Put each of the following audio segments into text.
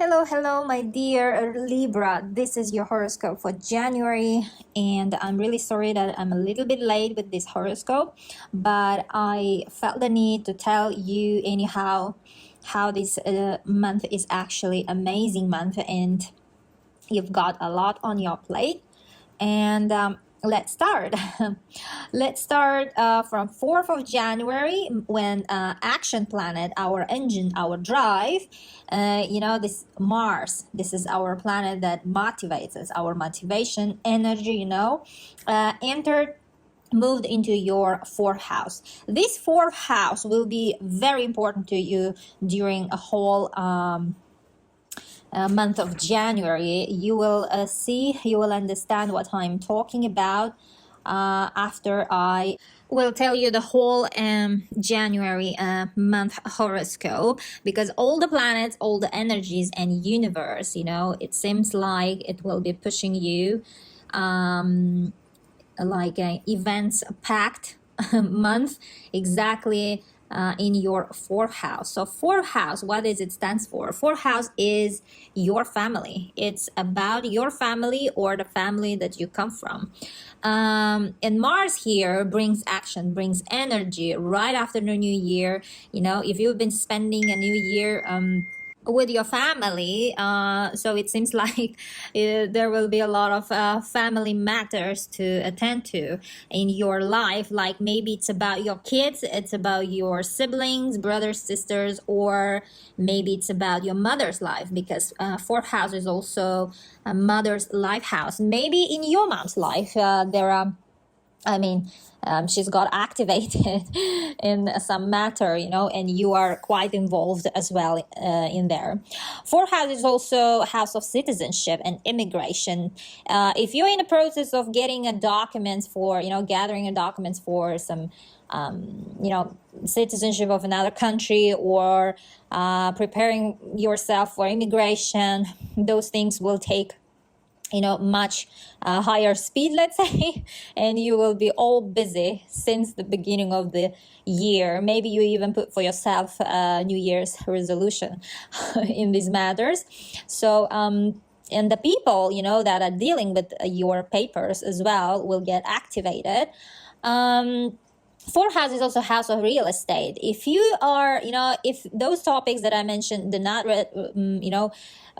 Hello, my dear Libra. This is your horoscope for January, and I'm really sorry that I'm a little bit late with this horoscope, but I felt the need to tell you anyhow how this month is actually amazing month, and you've got a lot on your plate. And let's start. Let's start from 4th of January when action planet, our engine, our drive, this Mars, this is our planet that motivates us, our motivation, energy, entered moved into your fourth house. This fourth house will be very important to you during a whole month of January. You will you will understand what I'm talking about after I will tell you the whole January month horoscope, because all the planets, all the energies and universe, it seems like it will be pushing you like an events packed month exactly in your fourth house. So fourth house, what does it stands for? Fourth house is your family. It's about your family or the family that you come from. And Mars here brings action, brings energy right after the new year. If you've been spending a new year with your family, so it seems like there will be a lot of family matters to attend to in your life. Like maybe it's about your kids, it's about your siblings, brothers, sisters, or maybe it's about your mother's life, because fourth house is also a mother's life house. Maybe in your mom's life there are, she's got activated in some matter, and you are quite involved as well in there. Fourth house is also house of citizenship and immigration. If you're in the process of getting a documents for, gathering a documents for some, citizenship of another country, or preparing yourself for immigration, those things will take much higher speed, let's say, and you will be all busy since the beginning of the year. Maybe you even put for yourself a New Year's resolution in these matters. So and the people that are dealing with your papers as well will get activated. Fourth house is also house of real estate. If you are, if those topics that I mentioned do not,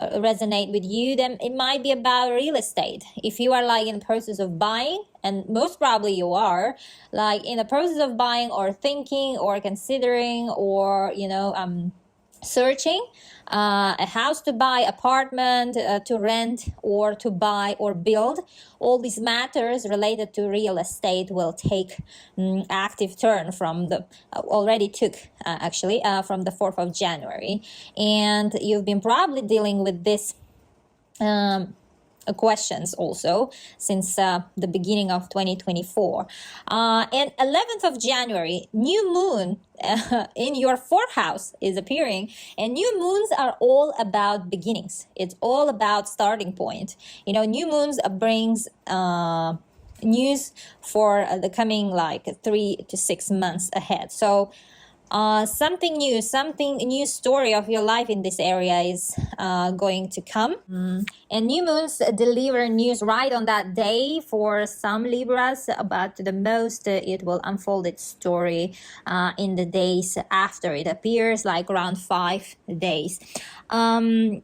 resonate with you, then it might be about real estate. If you are like in the process of buying, and most probably you are, like in the process of buying or thinking or considering or, searching a house to buy, apartment to rent, or to buy or build, all these matters related to real estate will take active turn from the already took actually from the 4th of January, and you've been probably dealing with this questions also since the beginning of 2024. And 11th of January, new moon in your fourth house is appearing, and new moons are all about beginnings. It's all about starting point. New moons brings news for the coming like 3 to 6 months ahead. So something new story of your life in this area is going to come. And new moons deliver news right on that day for some Libras, but the most it will unfold its story in the days after it appears, like around 5 days. And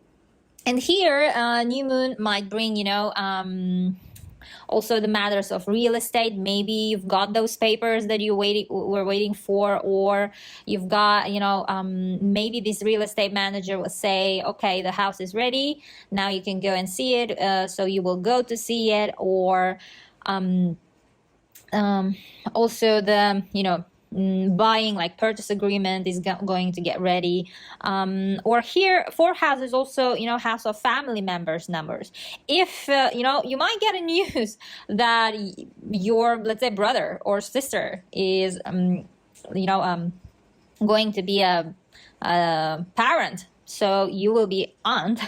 here new moon might bring also the matters of real estate. Maybe you've got those papers that you were waiting for, or you've got, maybe this real estate manager will say, okay, the house is ready, now you can go and see it. So you will go to see it, or also the, buying like purchase agreement is going to get ready, or here fourth house is also house of family members numbers. If you might get a news that your, let's say, brother or sister is going to be a parent, so you will be aunt,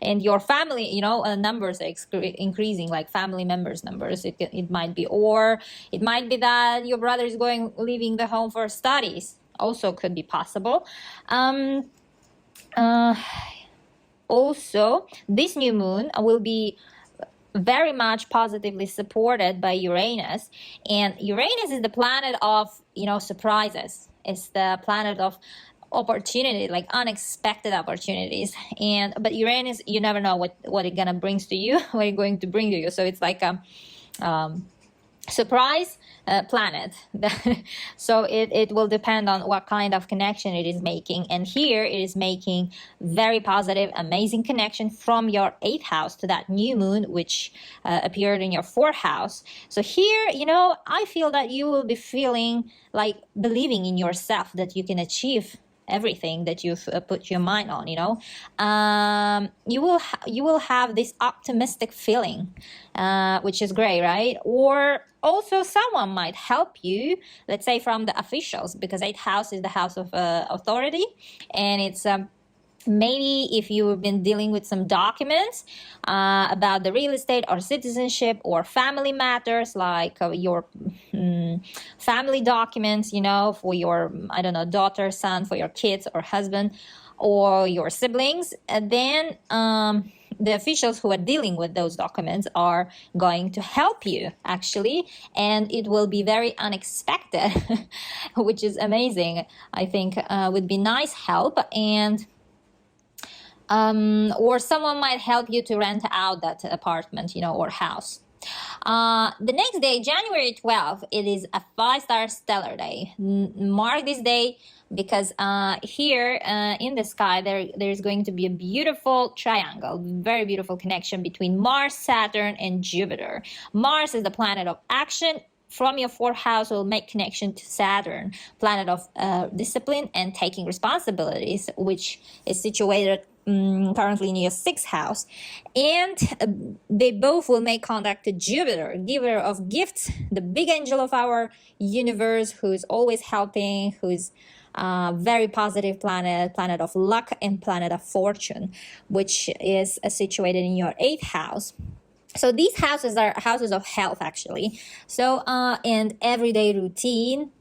and your family, numbers are increasing, like family members numbers. It might be, or it might be that your brother is leaving the home for studies. Also could be possible. Also, this new moon will be very much positively supported by Uranus, and Uranus is the planet of, surprises. It's the planet of opportunity, like unexpected opportunities. And but Uranus, you never know what it gonna brings to you, what it's going to bring to you. So it's like um, surprise planet. So it will depend on what kind of connection it is making, and here it is making very positive, amazing connection from your 8th house to that new moon, which appeared in your 4th house. So here, I feel that you will be feeling like believing in yourself, that you can achieve everything that you've put your mind on. You will have this optimistic feeling, which is great, right? Or also someone might help you, let's say from the officials, because 8th house is the house of authority, and it's maybe if you've been dealing with some documents about the real estate or citizenship or family matters, like your family documents, for your, I don't know, daughter, son, for your kids or husband or your siblings, and then the officials who are dealing with those documents are going to help you, actually, and it will be very unexpected, which is amazing. I think would be nice help. And or someone might help you to rent out that apartment, or house. The next day, January 12th, it is a 5-star stellar day. Mark this day because here in the sky there's going to be a beautiful triangle, very beautiful connection between Mars, Saturn, and Jupiter. Mars is the planet of action. From your 4th house will make connection to Saturn, planet of discipline and taking responsibilities, which is situated currently in your 6th house. And they both will make contact to Jupiter, giver of gifts, the big angel of our universe, who's always helping, who's very positive planet of luck and planet of fortune, which is situated in your 8th house. So these houses are houses of health, actually. So and everyday routine.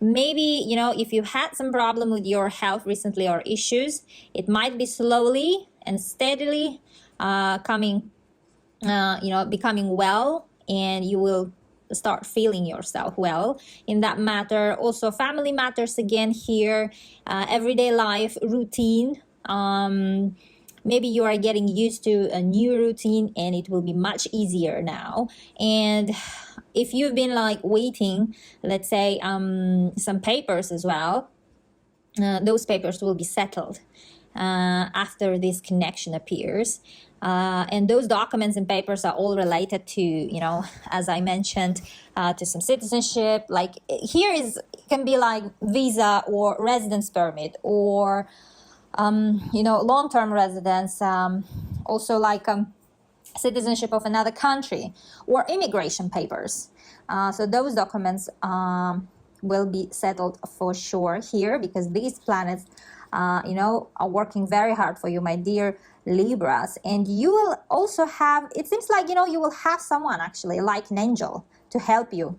Maybe, if you had some problem with your health recently or issues, it might be slowly and steadily becoming well, and you will start feeling yourself well in that matter. Also, family matters again here, everyday life routine. Maybe you are getting used to a new routine and it will be much easier now. And if you've been like waiting, let's say some papers as well, those papers will be settled after this connection appears. And those documents and papers are all related to, as I mentioned, to some citizenship. Like here can be like visa or residence permit or long-term residence, also like citizenship of another country or immigration papers. So those documents will be settled for sure here, because these planets, are working very hard for you, my dear Libras. And you will also have, it seems like, you will have someone actually like an angel to help you,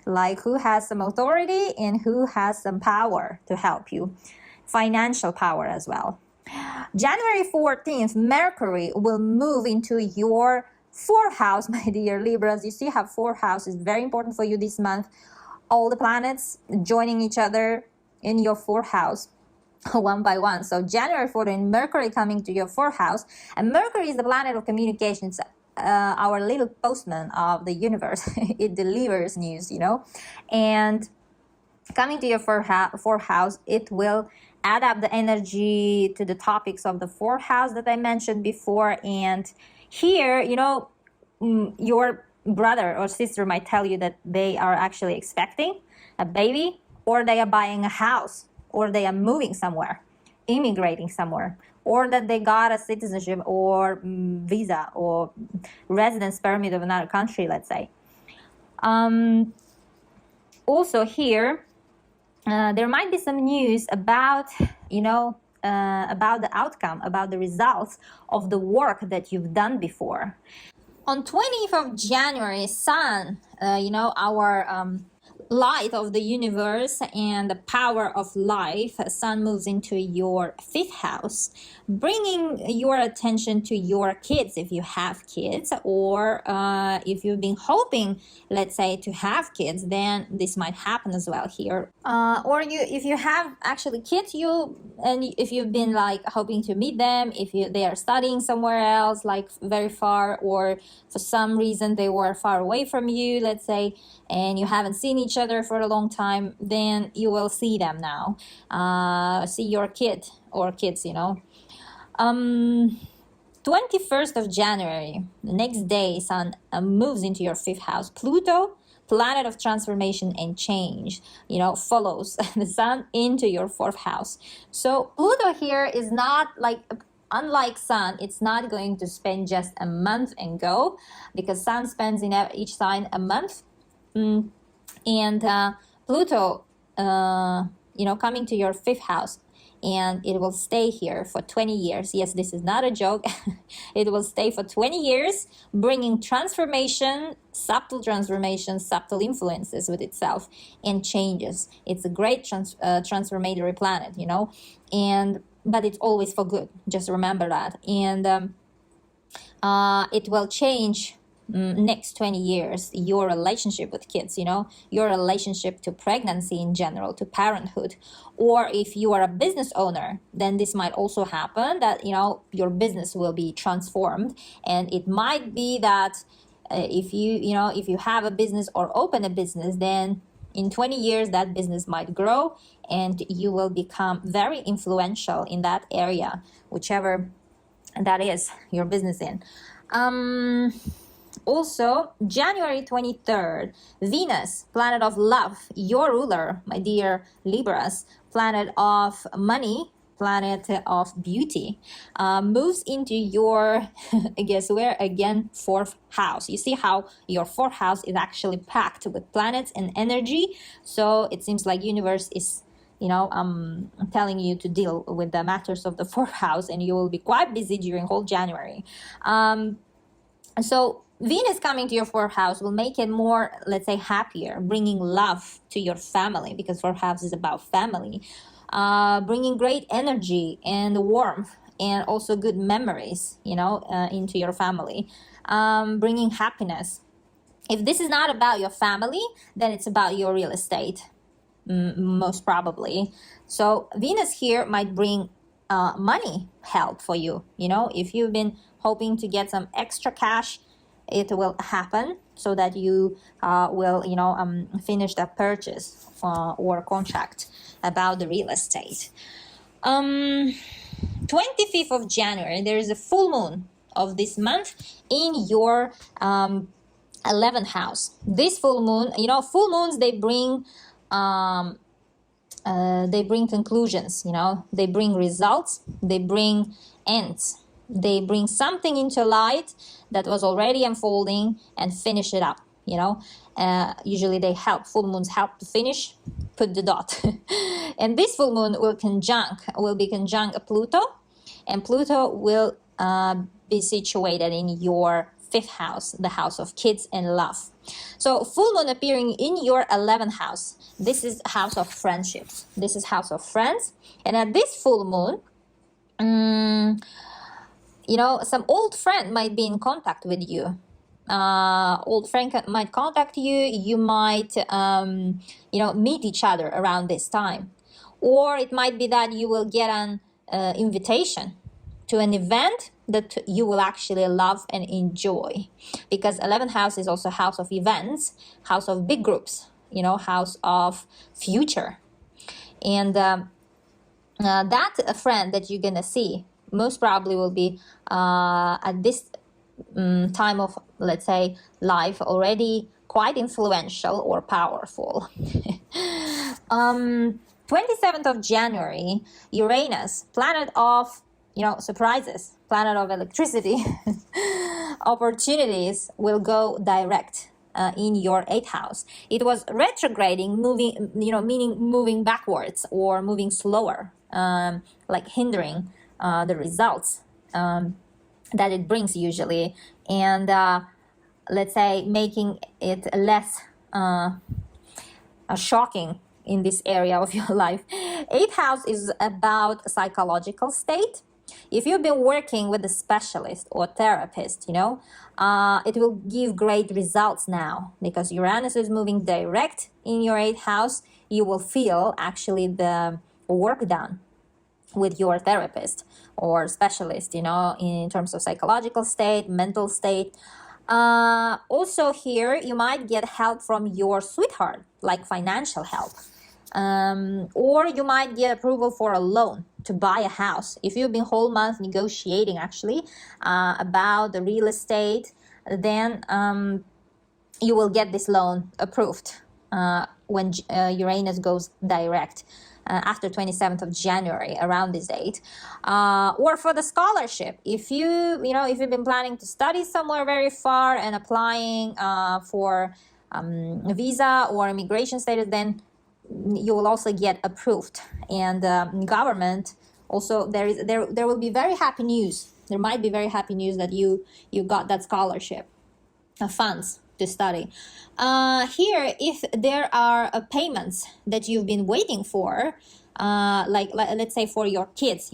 like who has some authority and who has some power to help you. Financial power as well. January 14th, Mercury will move into your 4th house, my dear Libras. You see how 4th house is very important for you this month. All the planets joining each other in your 4th house one by one. So January 14th, Mercury coming to your 4th house. And Mercury is the planet of communications, our little postman of the universe. It delivers news, And coming to your 4th house, it will add up the energy to the topics of the 4th house that I mentioned before. And here, your brother or sister might tell you that they are actually expecting a baby, or they are buying a house, or they are moving somewhere, immigrating somewhere, or that they got a citizenship or visa or residence permit of another country, let's say. Also here, there might be some news about, about the outcome, about the results of the work that you've done before. On 20th of January, Sun, our light of the universe and the power of life, sun moves into your fifth house, bringing your attention to your kids if you have kids, or if you've been hoping, let's say, to have kids, then this might happen as well here. Or if you have actually kids, and if you've been like hoping to meet them, if they are studying somewhere else, like very far, or for some reason they were far away from you, let's say, and you haven't seen each other for a long time, then you will see them now. See your kid or kids, 21st of January, the next day, Sun moves into your fifth house. Pluto, planet of transformation and change, follows the Sun into your fourth house. So Pluto here is not like, unlike Sun, it's not going to spend just a month and go, because Sun spends in each sign a month. And Pluto, coming to your fifth house, and it will stay here for 20 years. Yes, this is not a joke. It will stay for 20 years, bringing transformation, subtle influences with itself, and changes. It's a great transformatory planet, but it's always for good. Just remember that. And it will change next 20 years your relationship with kids, your relationship to pregnancy in general, to parenthood. Or if you are a business owner, then this might also happen, that your business will be transformed. And it might be that if you have a business or open a business, then in 20 years that business might grow and you will become very influential in that area, whichever that is your business in. Also, January 23rd, Venus, planet of love, your ruler, my dear Libras, planet of money, planet of beauty, moves into your, guess where again, fourth house. You see how your fourth house is actually packed with planets and energy. So it seems like universe is telling you to deal with the matters of the fourth house, and you will be quite busy during whole January. So Venus coming to your fourth house will make it more, let's say, happier, bringing love to your family, because fourth house is about family, bringing great energy and warmth, and also good memories, into your family, bringing happiness. If this is not about your family, then it's about your real estate, most probably. So Venus here might bring money help for you. If you've been hoping to get some extra cash, it will happen, so that you will finish the purchase or contract about the real estate. 25th of January, there is a full moon of this month in your 11th house. This full moon, full moons, they bring conclusions, they bring results, they bring ends. They bring something into light that was already unfolding and finish it up, usually they help. Full moons help to finish, put the dot. And this full moon will be conjunct Pluto, and Pluto will be situated in your fifth house, the house of kids and love. So full moon appearing in your 11th house. This is house of friendships. This is house of friends. And at this full moon, some old friend might be in contact with you. Old friend might contact you. You might, meet each other around this time. Or it might be that you will get an invitation to an event that you will actually love and enjoy. Because 11th house is also house of events, house of big groups, house of future. And that friend that you're going to see most probably will be at this time of, let's say, life already quite influential or powerful. 27th of January, Uranus, planet of, surprises, planet of electricity, opportunities, will go direct in your 8th house. It was retrograding, moving, meaning moving backwards or moving slower, like hindering the results that it brings usually, and let's say making it less shocking in this area of your life. Eighth house is about psychological state. If you've been working with a specialist or therapist, it will give great results now because Uranus is moving direct in your eighth house. You will feel actually the work done with your therapist or specialist, in terms of psychological state, mental state. Also here, you might get help from your sweetheart, like financial help. Or you might get approval for a loan to buy a house. If you've been whole month negotiating actually about the real estate, then you will get this loan approved when Uranus goes direct after 27th of January, around this date. Or for the scholarship, if you've been planning to study somewhere very far and applying for a visa or immigration status, then you will also get approved. And government also, there will be very happy news. There might be very happy news that you got that scholarship funds to study. Here, if there are payments that you've been waiting for, like let's say for your kids,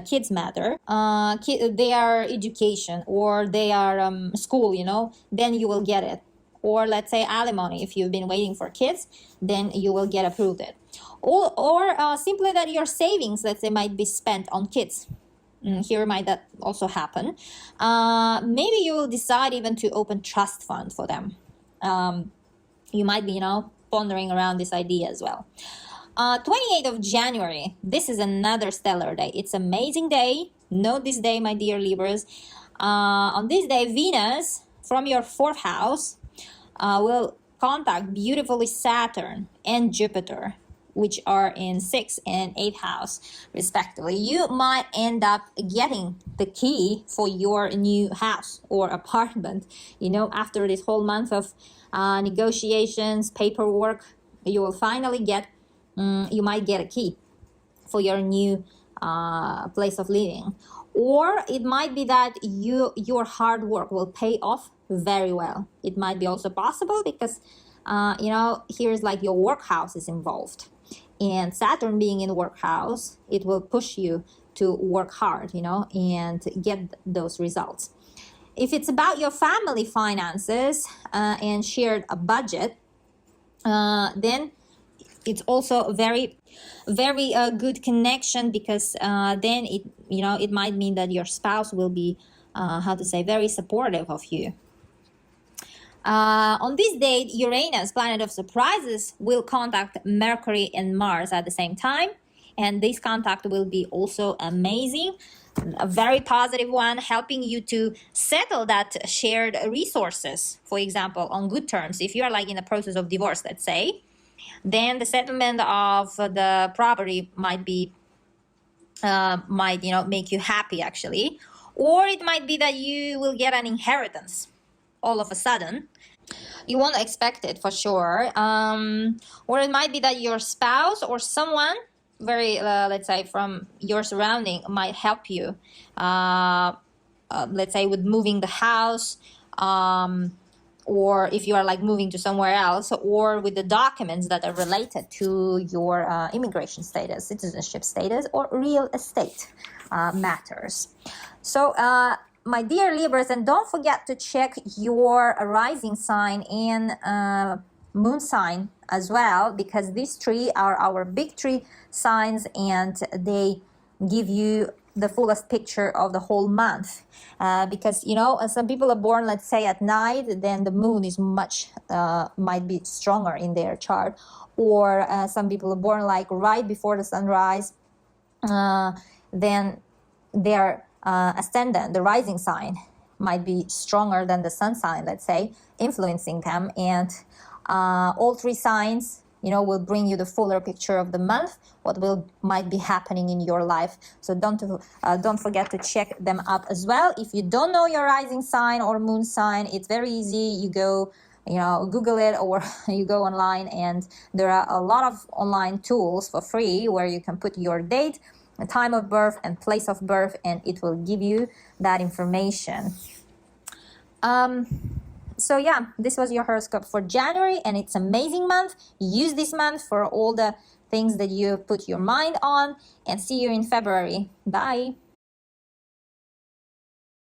kids matter, their education or their school, then you will get it. Or let's say alimony, if you've been waiting for kids, then you will get approved it. Or simply that your savings, let's say, might be spent on kids. Here might that also happen. Maybe you will decide even to open trust fund for them. You might be, pondering around this idea as well. 28th of January, this is another stellar day. It's an amazing day. Note this day, my dear Libras. On this day, Venus from your 4th house will contact beautifully Saturn and Jupiter, which are in 6th and 8th house respectively. You might end up getting the key for your new house or apartment. After this whole month of negotiations, paperwork, you will finally you might get a key for your new place of living. Or it might be that your hard work will pay off very well. It might be also possible because here's like your work house is involved, and Saturn being in work house, it will push you to work hard, and get those results. If it's about your family finances and shared a budget, then it's also a very, very good connection, because then it might mean that your spouse will be very supportive of you. On this date, Uranus, planet of surprises, will contact Mercury and Mars at the same time, and this contact will be also amazing, a very positive one, helping you to settle that shared resources, for example, on good terms. If you are like in the process of divorce, let's say, then the settlement of the property might make you happy actually. Or it might be that you will get an inheritance all of a sudden. You won't expect it for sure. Or it might be that your spouse or someone very, let's say, from your surrounding might help you, let's say, with moving the house, or if you are like moving to somewhere else, or with the documents that are related to your immigration status, citizenship status, or real estate matters. So, my dear Libras, and don't forget to check your rising sign and moon sign as well, because these three are our big three signs, and they give you the fullest picture of the whole month. Because some people are born, let's say, at night, then the moon is might be stronger in their chart, or some people are born like right before the sunrise, then their ascendant, the rising sign, might be stronger than the sun sign, let's say, influencing them. And all three signs, will bring you the fuller picture of the month, what might be happening in your life. So don't forget to check them up as well. If you don't know your rising sign or moon sign, it's very easy. You go, Google it, or you go online, and there are a lot of online tools for free where you can put your date, the time of birth, and place of birth, and it will give you that information. So yeah, this was your horoscope for January, and it's amazing month. Use this month for all the things that you put your mind on, and see you in February. Bye.